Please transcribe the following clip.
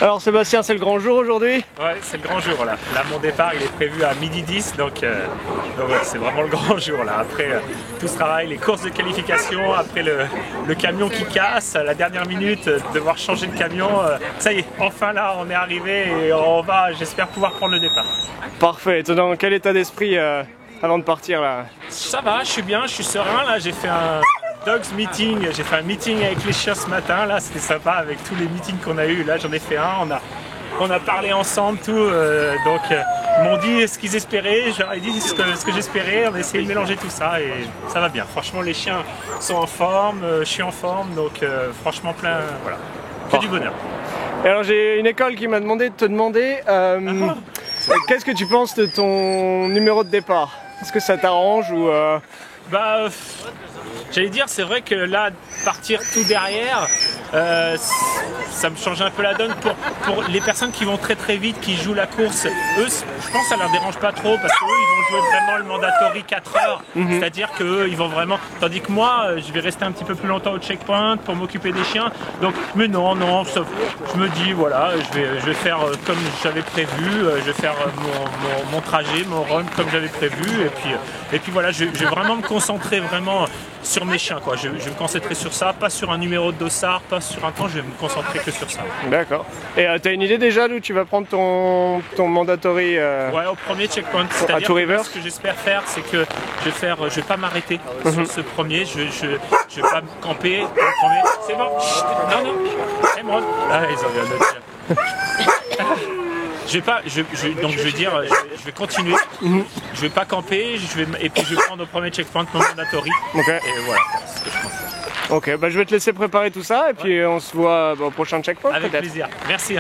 Alors Sébastien, c'est le grand jour aujourd'hui? Ouais, c'est le grand jour là. Là, mon départ il est prévu à 12h10, donc ouais, c'est vraiment le grand jour là. Après tout ce travail, les courses de qualification, après le camion qui casse, à la dernière minute, devoir changer de camion. Ça y est, enfin là, on est arrivé et on va, j'espère, pouvoir prendre le départ. Parfait. T'es dans quel état d'esprit avant de partir là? Ça va, je suis bien, je suis serein là. J'ai fait un Dogs meeting, j'ai fait un meeting avec les chiens ce matin. Là, c'était sympa avec tous les meetings qu'on a eu. Là, j'en ai fait un. On a parlé ensemble, tout. Donc, ils m'ont dit ce qu'ils espéraient. Je leur ai dit ce que j'espérais. On a essayé de mélanger tout ça et ça va bien. Franchement, les chiens sont en forme, je suis en forme. Donc, franchement, plein, voilà, que du bonheur. Et alors, j'ai une école qui m'a demandé de te demander qu'est-ce que tu penses de ton numéro de départ? Est-ce que ça t'arrange ou Bah, j'allais dire, c'est vrai que là, partir tout derrière, ça me change un peu la donne pour les personnes qui vont très très vite, qui jouent la course. Eux, je pense que ça leur dérange pas trop parce qu'eux, ils vont jouer vraiment le mandatory 4 heures. C'est-à-dire qu'eux, ils vont vraiment... Tandis que moi, je vais rester un petit peu plus longtemps au checkpoint pour m'occuper des chiens. Donc, mais non, je me dis, voilà, je vais faire comme j'avais prévu. Je vais faire mon trajet, mon run comme j'avais prévu. Et puis voilà, je vais vraiment me concentrer vraiment sur mes chiens, quoi. Je vais me concentrer sur ça, pas sur un numéro de dossard, pas sur un temps, je vais me concentrer que sur ça. D'accord. Et t'as une idée déjà d'où tu vas prendre ton mandatory Ouais, au premier checkpoint. C'est-à-dire que ce que j'espère faire, c'est que je vais pas m'arrêter sur ce premier, je vais pas me camper au premier. C'est bon. Chut, non, Emerald. Ah, ils ont vu un autre chien. Je vais pas, donc je vais dire, je vais continuer. Je vais pas camper, et puis je vais prendre au premier checkpoint mon mandatory. Ok. Et voilà, c'est ce que je pense faire. Ok, bah je vais te laisser préparer tout ça et puis on se voit au prochain checkpoint. Avec plaisir. Merci.